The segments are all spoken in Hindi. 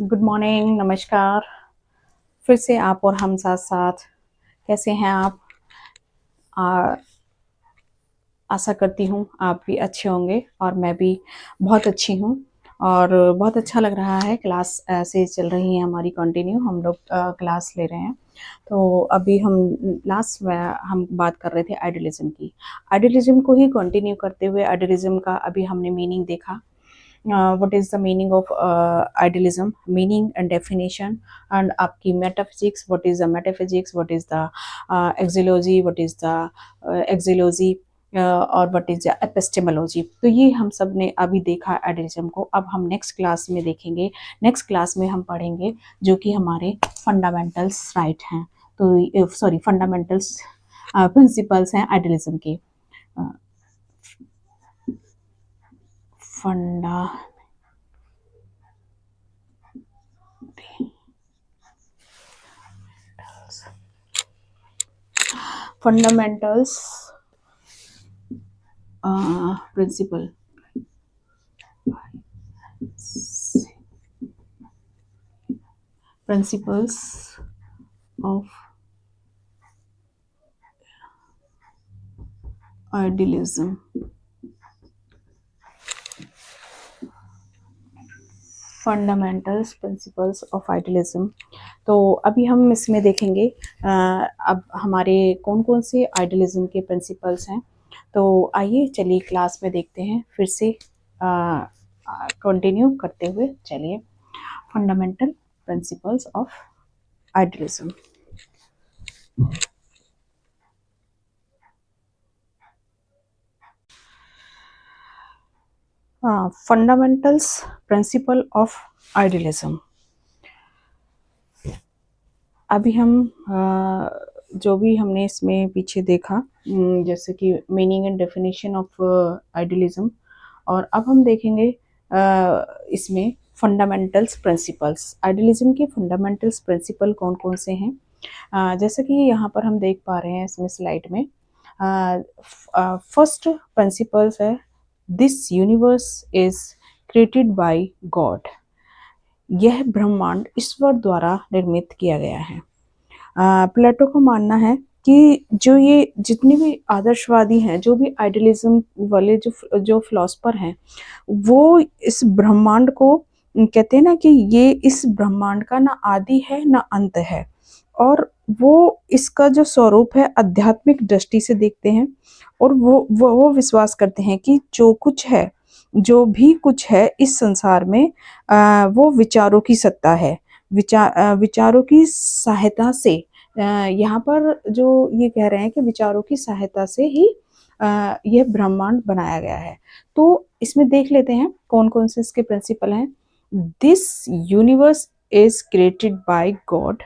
गुड मॉर्निंग, नमस्कार। फिर से आप और हम साथ-साथ। कैसे हैं आप? आ आशा करती हूँ आप भी अच्छे होंगे और मैं भी बहुत अच्छी हूँ और बहुत अच्छा लग रहा है। क्लास ऐसे चल रही है हमारी कंटिन्यू, हम लोग क्लास ले रहे हैं। तो अभी हम लास्ट में हम बात कर रहे थे आइडियलिज़्म की। आइडियलिज़्म को ही कंटिन्यू करते हुए आइडियलिज़्म का अभी हमने मीनिंग देखा। What is the meaning of idealism, meaning and definition, and आपकी metaphysics, what is the metaphysics, what is the axiology, what is the axiology, और what is the epistemology। तो ये हम सब ने अभी देखा आइडियलिज्म को। अब हम नेक्स्ट क्लास में देखेंगे। नेक्स्ट क्लास में हम पढ़ेंगे जो कि हमारे फंडामेंटल्स राइट हैं, तो सॉरी फंडामेंटल्स प्रिंसिपल्स हैं आइडियलिज्म के। फंडा fundamentals principle principles of idealism। Fundamentals principles of idealism. तो अभी हम इसमें देखेंगे अब हमारे कौन कौन से आइडियलिज्म के प्रिंसिपल्स हैं। तो आइए चलिए क्लास में देखते हैं, फिर से कंटिन्यू करते हुए चलिए। Fundamental principles of idealism. Fundamentals principle of idealism. अभी हम जो भी हमने इसमें पीछे देखा, जैसे कि meaning and definition of idealism, और अब हम देखेंगे इसमें फंडामेंटल्स प्रिंसिपल्स। आइडियलिज्म के फंडामेंटल्स प्रिंसिपल कौन कौन से हैं। जैसे कि यहाँ पर हम देख पा रहे हैं इसमें स्लाइड में। फर्स्ट प्रिंसिपल्स है, this universe is created by God. यह ब्रह्मांड ईश्वर द्वारा निर्मित किया गया है। प्लेटो का मानना है कि जो ये जितने भी आदर्शवादी हैं, जो भी आइडियलिज्म वाले जो फिलोसफर हैं, वो इस ब्रह्मांड को कहते हैं ना कि ये इस ब्रह्मांड का ना आदि है ना अंत है, और वो इसका जो स्वरूप है आध्यात्मिक दृष्टि से देखते हैं, और वो विश्वास करते हैं कि जो कुछ है, जो भी कुछ है इस संसार में, वो विचारों की सत्ता है। विचारों की सहायता से, यहाँ पर जो ये कह रहे हैं कि विचारों की सहायता से ही यह ब्रह्मांड बनाया गया है। तो इसमें देख लेते हैं कौन कौन से इसके प्रिंसिपल हैं। This universe is created by God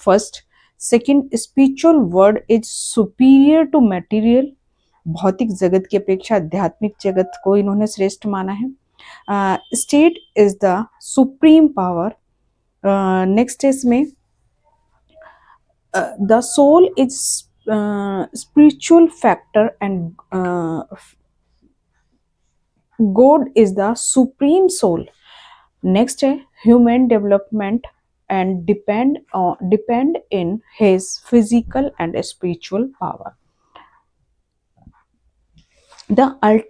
first. Second, spiritual world is superior to material. भौतिक जगत की अपेक्षा आध्यात्मिक जगत को इन्होंने श्रेष्ठ माना है। State is the supreme power. Next इसमें the soul is spiritual factor and God is the supreme soul. Next है human development and depend in his physical and spiritual power.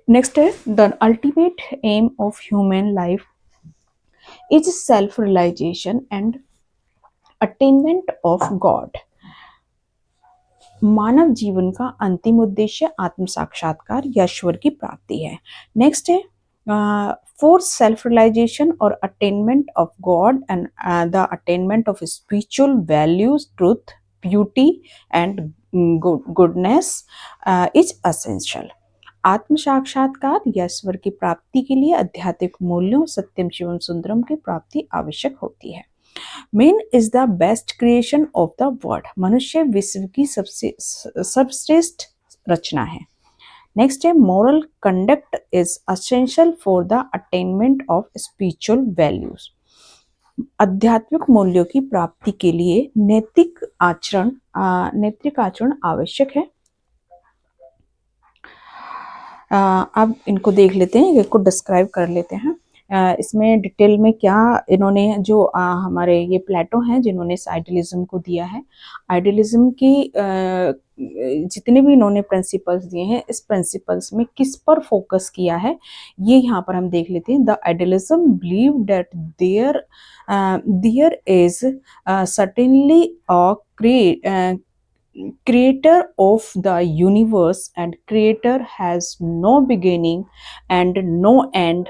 Next is the ultimate aim of human life is self-realization and attainment of God। मानव जीवन का अंतिम उद्देश्य आत्म साक्षात्कार या ईश्वर की प्राप्ति है। नेक्स्ट है फॉर सेल्फ रियलाइजेशन और attainment of God and the attainment of spiritual values, truth, beauty and goodness is essential. आत्म साक्षात्कार या ईश्वर की प्राप्ति के लिए आध्यात्मिक मूल्यों, सत्यम शिवम सुंदरम की प्राप्ति आवश्यक होती है। Man is the best creation of the world. मनुष्य विश्व की सबसे सर्वश्रेष्ठ रचना है। नेक्स्ट है moral conduct is essential for the attainment of spiritual values. आध्यात्मिक मूल्यों की प्राप्ति के लिए नैतिक आचरण आवश्यक है। अब इनको देख लेते हैं, इनको डिस्क्राइब कर लेते हैं। इसमें डिटेल में क्या इन्होंने जो हमारे ये प्लेटो हैं जिन्होंने इस आइडियलिज्म को दिया है, आइडियलिज्म की जितने भी इन्होंने प्रिंसिपल्स दिए हैं, इस प्रिंसिपल्स में किस पर फोकस किया है ये यहाँ पर हम देख लेते हैं। The idealism believe that there is certainly a creator of the universe, and creator has no beginning and no end,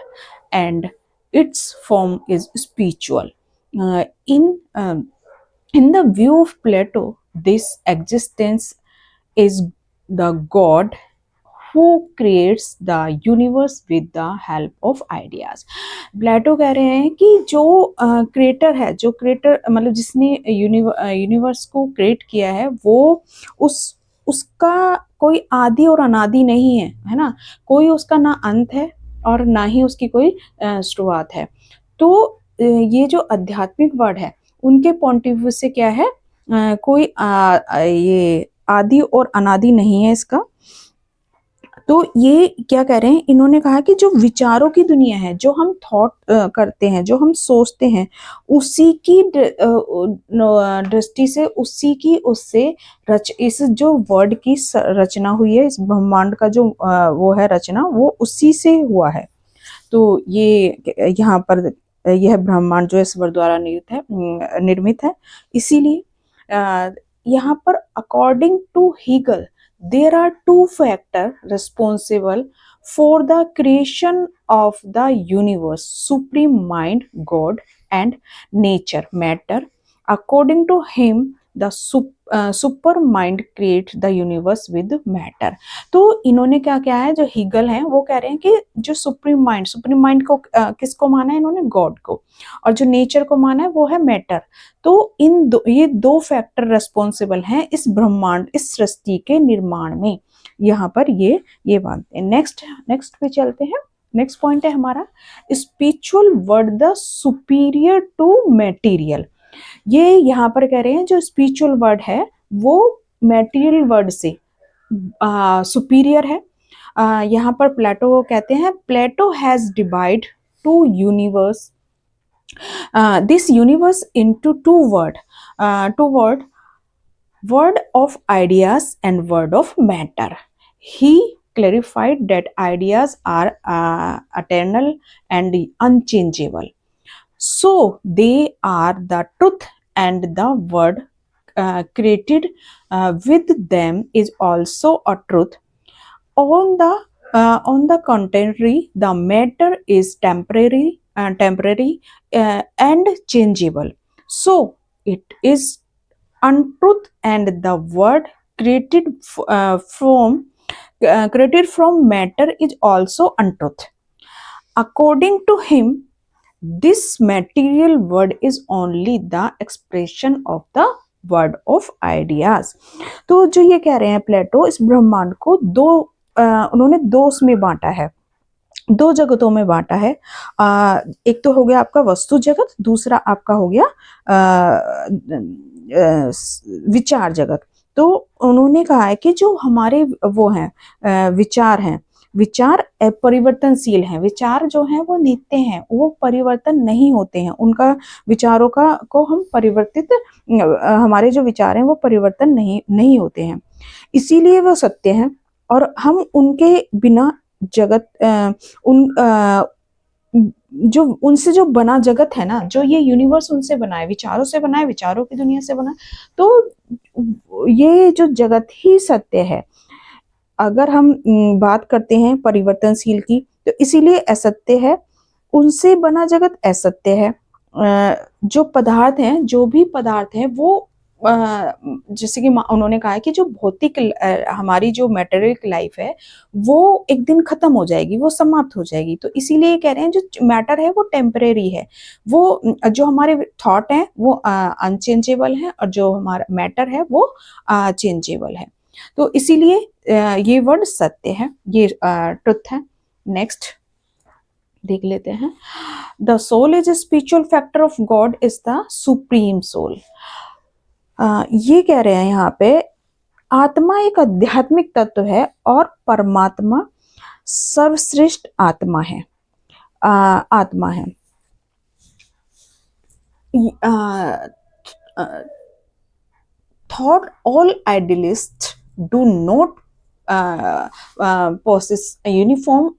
and its form is spiritual. In the view of Plato, this existence is the God who creates the universe with the help of ideas. प्लेटो कह रहे हैं कि जो क्रिएटर है, जो क्रिएटर मतलब जिसने यूनिवर्स को क्रिएट किया है, वो उसका कोई आदि और अनादि नहीं है, है ना, कोई उसका ना अंत है और ना ही उसकी कोई शुरुआत है। तो ये जो आध्यात्मिक वर्ड है उनके पॉइंट ऑफ व्यू से क्या है, कोई ये आदि और अनादि नहीं है इसका। तो ये क्या कह रहे हैं, इन्होंने कहा कि जो विचारों की दुनिया है, जो हम थॉट करते हैं, जो हम सोचते हैं, उसी की दृष्टि से, उसी की उससे इस जो वर्ड की रचना हुई है, इस ब्रह्मांड का जो वो है रचना, वो उसी से हुआ है। तो ये यहाँ पर यह ब्रह्मांड जो है ईश्वर द्वारा निर्मित है। इसीलिए यहाँ पर according to Hegel there are two factors responsible for the creation of the universe: supreme mind God and nature matter. According to him, the super mind creates the universe with matter. तो इन्होंने क्या क्या है, जो हीगल हैं वो कह रहे हैं कि जो सुप्रीम माइंड को किसको माना है इन्होंने, गॉड को, और जो नेचर को माना है वो है मैटर। तो ये दो फैक्टर रेस्पॉन्सिबल हैं इस ब्रह्मांड, इस सृष्टि के निर्माण में। यहाँ पर ये मानते हैं। नेक्स्ट पे चलते हैं। नेक्स्ट पॉइंट है हमारा spiritual word the superior to material. ये यहाँ पर कह रहे हैं जो स्पिरिचुअल वर्ड है वो मटेरियल वर्ड से सुपीरियर है। यहाँ पर प्लेटो कहते हैं, Plato has divide to universe this universe into two word of ideas and word of matter. He clarified that ideas are eternal and unchangeable, so they are the truth, and the word created with them is also a truth. On the contrary, the matter is temporary and changeable, so it is untruth, and the word created from matter is also untruth. According to him, this material word is only the expression of the word of ideas. तो जो ये कह रहे हैं प्लेटो, इस ब्रह्मांड को उन्होंने दो उसमें बांटा है, दो जगतों में बांटा है। एक तो हो गया आपका वस्तु जगत, दूसरा आपका हो गया विचार जगत। तो उन्होंने कहा है कि जो हमारे वो हैं विचार हैं, विचार परिवर्तनशील हैं, विचार जो हैं वो नित्य हैं, वो परिवर्तन नहीं होते हैं, उनका विचारों को हम परिवर्तित, हमारे जो विचार हैं वो परिवर्तन नहीं होते हैं, इसीलिए वो सत्य हैं। और हम उनके बिना जगत उनसे जो बना जगत है ना, जो ये यूनिवर्स उनसे बना है, विचारों से बना है, विचारों की दुनिया से बना, तो ये जो जगत ही सत्य है। अगर हम बात करते हैं परिवर्तनशील की, तो इसीलिए असत्य है, उनसे बना जगत असत्य है। जो पदार्थ हैं, जो भी पदार्थ हैं वो जैसे कि उन्होंने कहा है कि जो भौतिक हमारी जो मैटेरियल लाइफ है वो एक दिन खत्म हो जाएगी, वो समाप्त हो जाएगी। तो इसीलिए कह रहे हैं जो मैटर है वो टेम्परेरी है, वो जो हमारे थॉट हैं वो अनचेंजेबल है, और जो हमारा मैटर है वो चेंजेबल है। तो इसीलिए ये वर्ड सत्य है, ये ट्रुथ है। नेक्स्ट देख लेते हैं। The soul is a spiritual factor of God is the supreme soul. ये कह रहे हैं यहाँ पे आत्मा एक आध्यात्मिक तत्व है और परमात्मा सर्वश्रेष्ठ आत्मा है। आत्मा है। Thought all idealists do not possess a uniform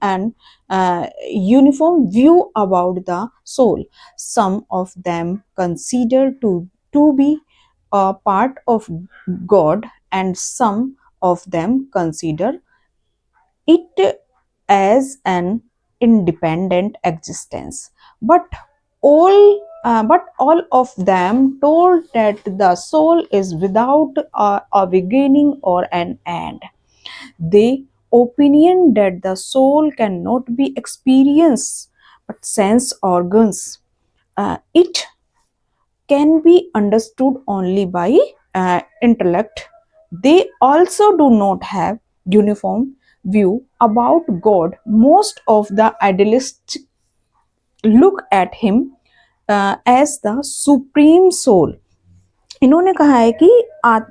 view about the soul. Some of them consider to be a part of God, and some of them consider it as an independent existence. But all of them told that the soul is without a beginning or an end. The opinion that the soul cannot be experienced but sense organs. It can be understood only by intellect. They also do not have uniform view about God. Most of the idealists look at him as the supreme soul. इन्होंने कहा है कि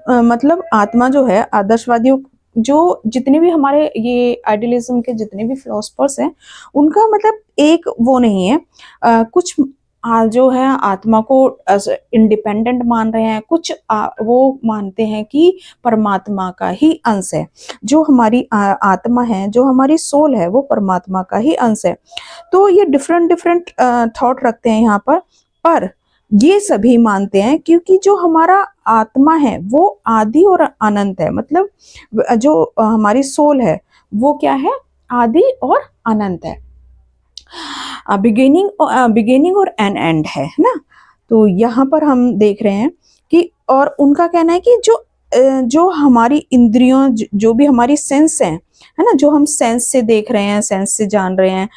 मतलब आत्मा जो है, आदर्शवादियों जो जितने भी हमारे ये आइडियलिज्म के जितने भी फिलोसफर्स हैं, उनका मतलब एक वो नहीं है। कुछ जो है आत्मा को इंडिपेंडेंट मान रहे हैं, कुछ वो मानते हैं कि परमात्मा का ही अंश है। जो हमारी आत्मा है, जो हमारी सोल है, वो परमात्मा का ही अंश है। तो ये डिफरेंट डिफरेंट थॉट रखते हैं यहाँ पर ये सभी मानते हैं क्योंकि जो हमारा आत्मा है वो आदि और अनंत है। मतलब जो हमारी सोल है वो क्या है, आदि और अनंत है। बिगिनिंग और एन एंड है ना। तो यहाँ पर हम देख रहे हैं कि और उनका कहना है कि जो हमारी इंद्रियों जो भी हमारी सेंस है ना, जो हम सेंस से देख रहे हैं, सेंस से जान रहे हैं,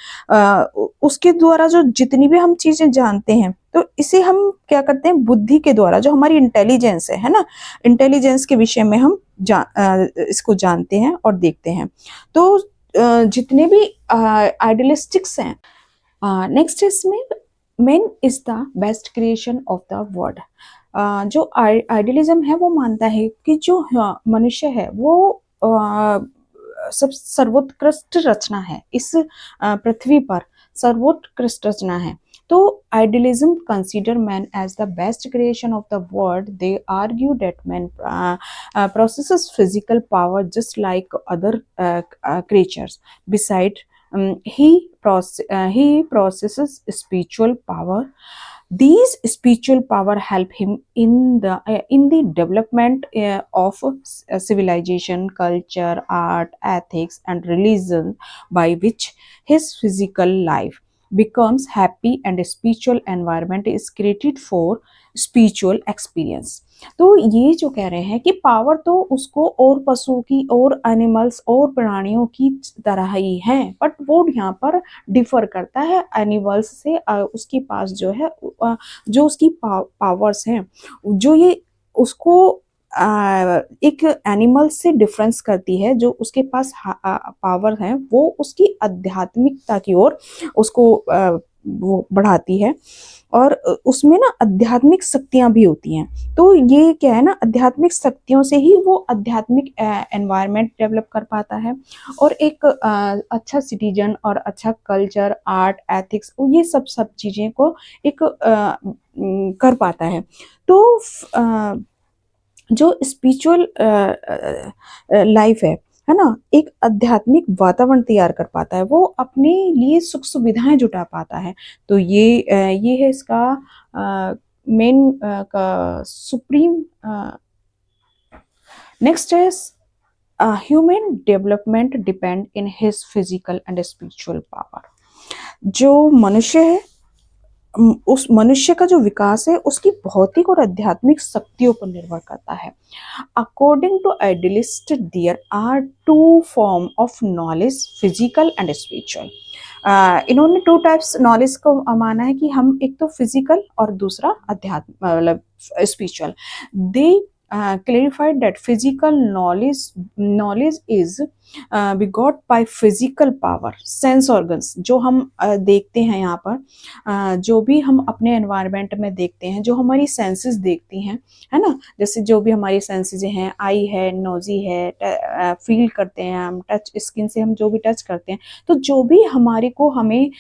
उसके द्वारा जो जितनी भी हम चीजें जानते हैं, तो इसे हम क्या करते हैं, बुद्धि के द्वारा जो हमारी इंटेलिजेंस है ना, इंटेलिजेंस के विषय में हम इसको जानते हैं और देखते हैं। तो जितने भी आइडियलिस्टिक्स हैं, नेक्स्ट इसमें man is the best creation of the world. जो आइडियलिज्म है वो मानता है कि जो मनुष्य है वो सब सर्वोत्कृष्ट रचना है, इस पृथ्वी पर सर्वोत्कृष्ट रचना है। तो idealism consider man as the best creation of the world. They argue that man possesses physical power just like other creatures. Beside, he possesses spiritual power. These spiritual power help him in the development of civilization, culture, art, ethics, and religion, by which his physical life becomes happy and spiritual environment is created for spiritual experience. तो ये जो कह रहे हैं कि पावर तो उसको और पशु की और एनिमल्स और प्राणियों की तरह ही है, बट वो यहाँ पर डिफर करता है एनिमल्स से। उसके पास जो है जो उसकी पावर्स हैं, जो ये उसको एक एनिमल से डिफरेंस करती है, जो उसके पास पावर है, वो उसकी आध्यात्मिकता की ओर उसको वो बढ़ाती है। और उसमें ना आध्यात्मिक शक्तियां भी होती हैं। तो ये क्या है ना, आध्यात्मिक शक्तियों से ही वो आध्यात्मिक एनवायरनमेंट डेवलप कर पाता है और एक अच्छा सिटीजन और अच्छा कल्चर, आर्ट, एथिक्स, ये सब चीजें को एक कर पाता है। तो जो स्पिरिचुअल लाइफ है ना, एक आध्यात्मिक वातावरण तैयार कर पाता है, वो अपने लिए सुख सुविधाएं जुटा पाता है। तो ये है इसका मेन का supreme. Next is human development depend in his physical and spiritual power. जो मनुष्य है, उस मनुष्य का जो विकास है उसकी भौतिक और आध्यात्मिक शक्तियों पर निर्भर करता है। According to idealist there are two form of knowledge, physical and spiritual. इन्होंने टू टाइप्स नॉलेज को माना है कि हम एक तो फिजिकल और दूसरा अध्यात्म मतलब spiritual. They clarified that physical knowledge is begot by physical power sense organs। जो हम देखते हैं यहाँ पर जो भी हम अपने एनवायरनमेंट में देखते हैं, जो हमारी सेंसेस देखती हैं, है ना, जैसे जो भी हमारी सेंसेस हैं, आई है, नोजी है, फील करते हैं हम, टच स्किन से हम जो भी टच करते हैं, तो जो भी हमारे को हमें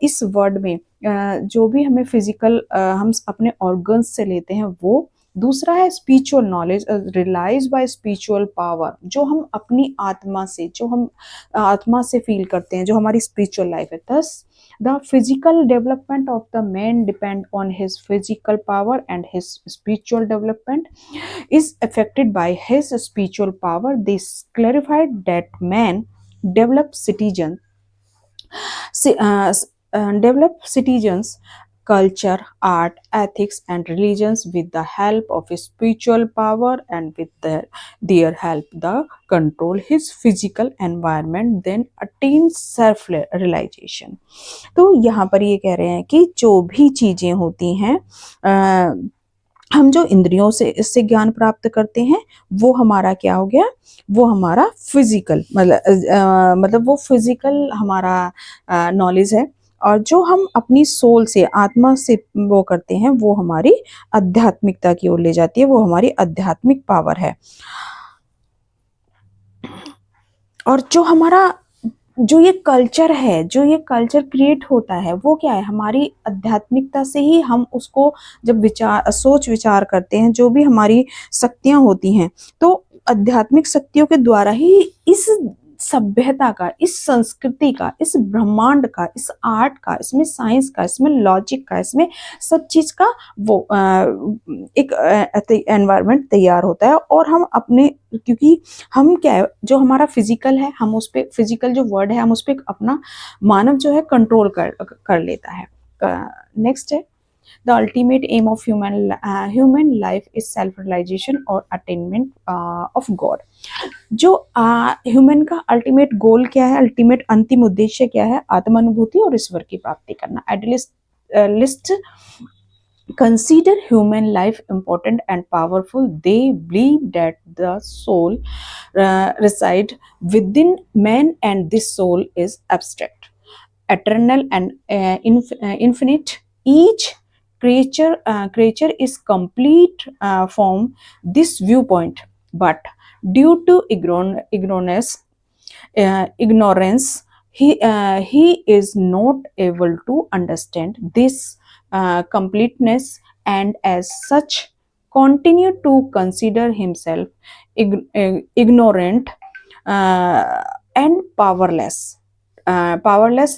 इस वर्ड में जो भी हमें फिजिकल हम अपने ऑर्गन्स से लेते हैं वो। दूसरा है spiritual knowledge realise by spiritual power, जो हम अपनी आत्मा से, जो हम आत्मा से फील करते हैं, जो हमारी स्पिरिचुअल लाइफ है। thus the physical development of the man depend on his physical power and his spiritual development is affected by his spiritual power। This clarified that man develop citizen develop citizens culture, art, ethics, and religions with the help of his spiritual power, and with their help the control his physical environment, then attain self realization। तो यहाँ पर ये कह रहे हैं कि जो भी चीजें होती हैं हम जो इंद्रियों से इससे ज्ञान प्राप्त करते हैं वो हमारा क्या हो गया, वो हमारा फिजिकल मतलब वो फिजिकल हमारा नॉलेज है। और जो हम अपनी सोल से, आत्मा से वो करते हैं वो हमारी आध्यात्मिकता की ओर ले जाती है, वो हमारी आध्यात्मिक पावर है। और जो हमारा जो ये कल्चर है, जो ये कल्चर क्रिएट होता है वो क्या है, हमारी आध्यात्मिकता से ही हम उसको जब सोच विचार करते हैं, जो भी हमारी शक्तियां होती हैं, तो आध्यात्मिक शक्तियों के द्वारा ही इस सभ्यता का, इस संस्कृति का, इस ब्रह्मांड का, इस आर्ट का, इसमें साइंस का, इसमें लॉजिक का, इसमें सब चीज का वो एक एनवायरनमेंट तैयार होता है। और हम अपने, क्योंकि हम क्या है, जो हमारा फिजिकल है, हम उस पर फिजिकल जो वर्ड है हम उस पर अपना मानव जो है कंट्रोल कर लेता है। नेक्स्ट है the ultimate aim of human life is self realization or attainment of God। जो ह्यूमन का अल्टीमेट गोल क्या है, अल्टीमेट अंतिम उद्देश्य क्या है, आत्मानुभूति और ईश्वर की प्राप्ति करना। List consider human life important and powerful। They believe that the soul reside within man, and this soul is abstract, eternal, and infinite। Each creature is complete from this viewpoint, but due to ignorance he is not able to understand this completeness, and as such continue to consider himself ignorant and powerless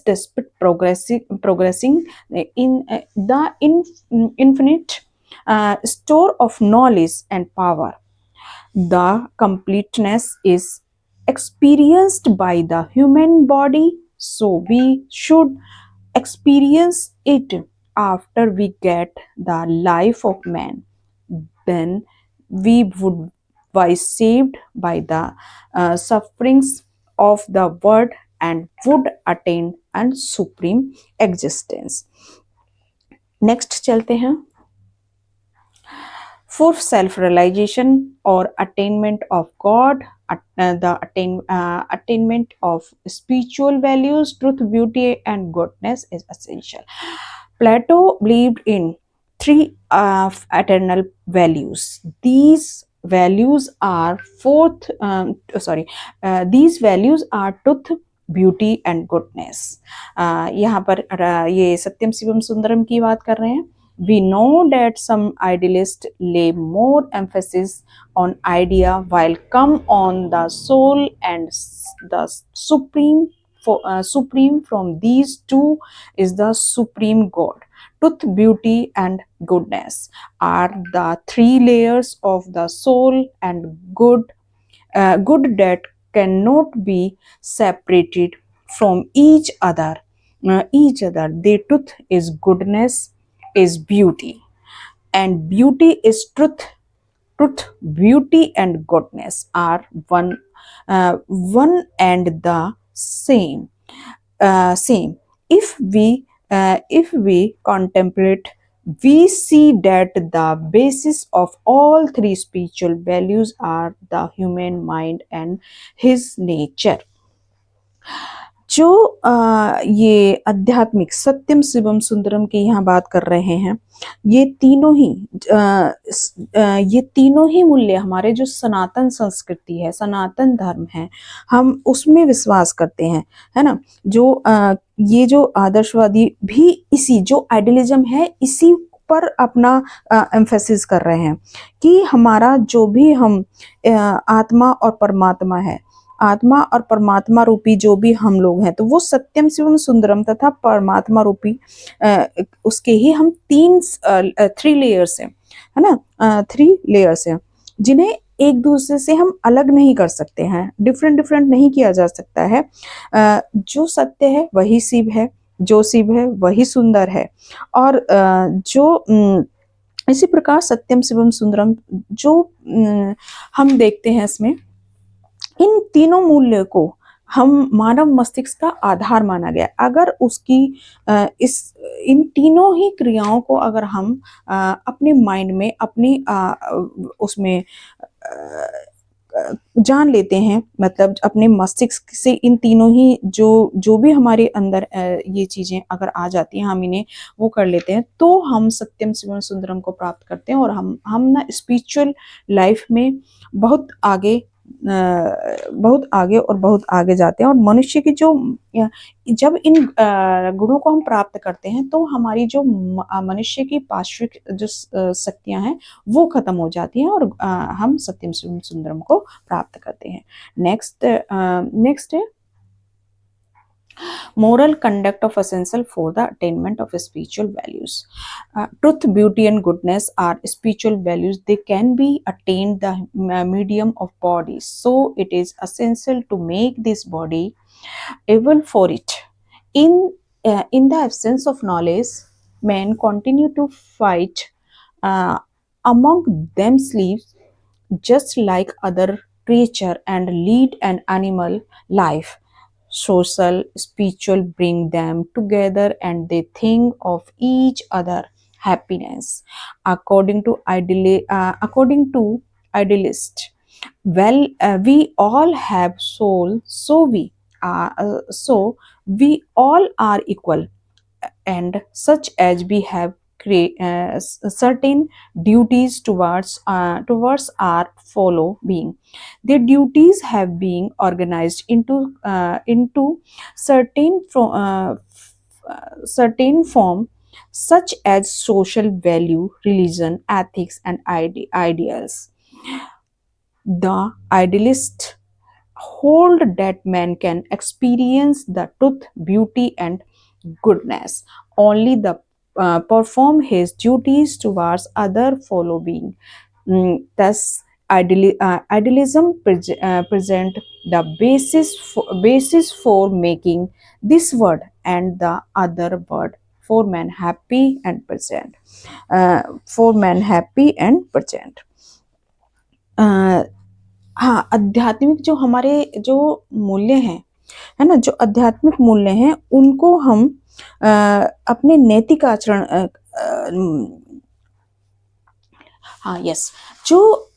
despite progressing in the infinite store of knowledge and power। The completeness is experienced by the human body, so we should experience it after we get the life of man। Then we would be saved by the sufferings of the world and would attain and supreme existence। Next चलते हैं। For self-realization or attainment of God, the attainment of spiritual values, truth, beauty, and goodness is essential। Plato believed in three eternal values। These values are these values are truth, beauty and goodness. यहाँ पर ये सत्यम शिवम सुंदरम की बात कर रहे हैं। We know that some idealists lay more emphasis on idea while come on the soul, and the supreme from these two is the supreme God। Truth, beauty, and goodness are the three layers of the soul, and good that cannot be separated from each other। The truth is goodness is beauty, and beauty is truth। Truth, beauty, and goodness are one and the same। If we contemplate we see that the basis of all three spiritual values are the human mind and his nature. जो ये आध्यात्मिक सत्यम शिवम सुंदरम की यहाँ बात कर रहे हैं, ये तीनों ही ये तीनों ही मूल्य हमारे जो सनातन संस्कृति है, सनातन धर्म है, हम उसमें विश्वास करते हैं, है ना। जो ये जो आदर्शवादी भी इसी जो आइडियलिज्म है इसी पर अपना एम्फेसिस कर रहे हैं कि हमारा जो भी हम आत्मा और परमात्मा है, आत्मा और परमात्मा रूपी जो भी हम लोग हैं, तो वो सत्यम शिवम सुंदरम तथा परमात्मा रूपी उसके ही हम थ्री लेयर्स हैं, है ना, थ्री लेयर्स हैं जिन्हें एक दूसरे से हम अलग नहीं कर सकते हैं, डिफरेंट डिफरेंट नहीं किया जा सकता है। जो सत्य है वही शिव है, जो शिव है वही सुंदर है, और इसी प्रकार सत्यम शिवम सुंदरम जो हम देखते हैं इसमें, इन तीनों मूल्य को हम मानव मस्तिष्क का आधार माना गया। अगर उसकी इन तीनों ही क्रियाओं को अगर हम अपने माइंड में अपनी उसमें जान लेते हैं, मतलब अपने मस्तिष्क से इन तीनों ही जो भी हमारे अंदर ये चीजें अगर आ जाती हैं, हम इन्हें वो कर लेते हैं, तो हम सत्यम शिवम सुंदरम को प्राप्त करते हैं और हम ना स्पिरिचुअल लाइफ में बहुत आगे और बहुत आगे जाते हैं। और मनुष्य की जो जब इन गुणों को हम प्राप्त करते हैं तो हमारी जो मनुष्य की पार्श्विक जो शक्तियां हैं वो खत्म हो जाती हैं और हम सत्यम शिवम सुंदरम को प्राप्त करते हैं। नेक्स्ट है moral conduct of essential for the attainment of spiritual values. Truth, beauty and goodness are spiritual values. They can be attained the medium of body, so it is essential to make this body able for it. In the absence of knowledge, men continue to fight among themselves just like other creature and lead an animal life. Social, spiritual bring them together and they think of each other happiness. According to idealist, well, we all have soul, so we all are equal, and such as we have certain duties towards our fellow being. Their duties have been organized into certain form, such as social value, religion, ethics, and ideals. The idealist hold that man can experience the truth, beauty, and goodness only the perform his duties towards other fellow being. Thus, idealism present the basis for making this world and the other world for man happy and present. For man happy and present. हाँ, आध्यात्मिक जो हमारे जो मूल्य हैं, है ना, जो आध्यात्मिक मूल्य हैं उनको हम अपने नैतिक आचरण हाँ यस, जो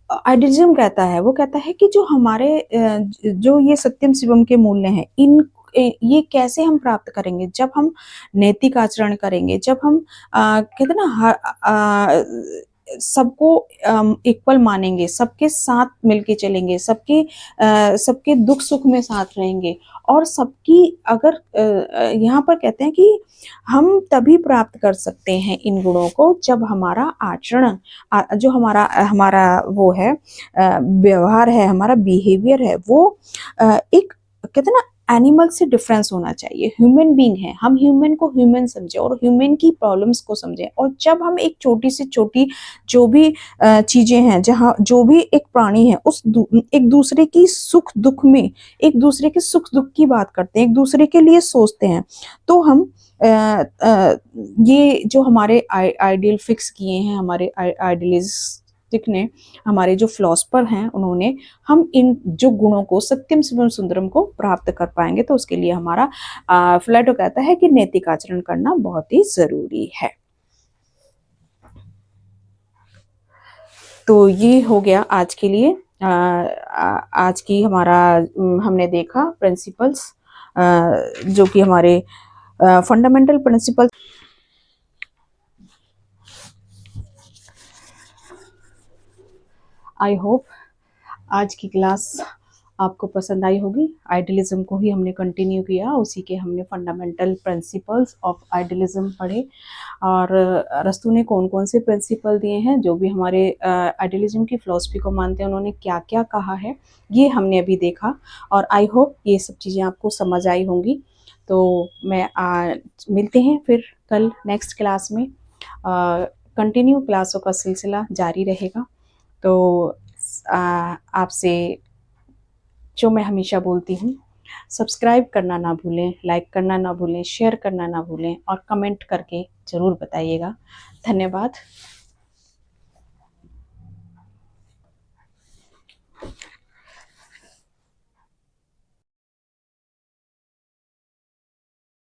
आइडियलिज्म कहता है वो कहता है कि जो हमारे जो ये सत्यम शिवम के मूल्य हैं, इन ये कैसे हम प्राप्त करेंगे, जब हम नैतिक आचरण करेंगे, जब हम कहते ना सबको इक्वल मानेंगे, सबके साथ मिलके चलेंगे, सबके दुख सुख में साथ रहेंगे, और सबकी अगर यहाँ पर कहते हैं कि हम तभी प्राप्त कर सकते हैं इन गुणों को जब हमारा आचरण जो हमारा वो है व्यवहार है, हमारा बिहेवियर है, वो एक कहते हैं ना एनिमल से डिफरेंस होना चाहिए। ह्यूमन बीइंग है, हम ह्यूमन को ह्यूमन समझे और ह्यूमन की प्रॉब्लम्स को समझे, और जब हम एक छोटी से छोटी जो भी चीजें हैं, जहाँ जो भी एक प्राणी है उस एक दूसरे की सुख दुख में एक दूसरे के सुख दुख की बात करते हैं, एक दूसरे के लिए सोचते हैं, तो हम ये जो हमारे आइडियल फिक्स किए हैं हमारे आइडियलिस्ट ने, हमारे जो फिलोसफर हैं, उन्होंने हम इन जो गुणों को सत्यम शिवम सुंदरम को प्राप्त कर पाएंगे, तो उसके लिए हमारा प्लेटो कहता है कि नैतिक आचरण करना बहुत ही जरूरी है। तो ये हो गया आज के लिए। आज की हमारा हमने देखा प्रिंसिपल्स, जो कि हमारे फंडामेंटल प्रिंसिपल। आई होप आज की क्लास आपको पसंद आई होगी। आइडियलिज्म को ही हमने कंटिन्यू किया, उसी के हमने फंडामेंटल प्रिंसिपल्स ऑफ आइडियलिज्म पढ़े, और अरस्तू ने कौन कौन से प्रिंसिपल दिए हैं, जो भी हमारे आइडियलिज्म की फ़िलॉसफी को मानते हैं उन्होंने क्या क्या कहा है, ये हमने अभी देखा। और आई होप ये सब चीज़ें आपको समझ आई होंगी। तो मैं मिलते हैं फिर कल नेक्स्ट क्लास में। कंटिन्यू क्लासों का सिलसिला जारी रहेगा। तो आपसे जो मैं हमेशा बोलती हूँ, सब्सक्राइब करना ना भूलें, लाइक करना ना भूलें, शेयर करना ना भूलें, और कमेंट करके ज़रूर बताइएगा। धन्यवाद।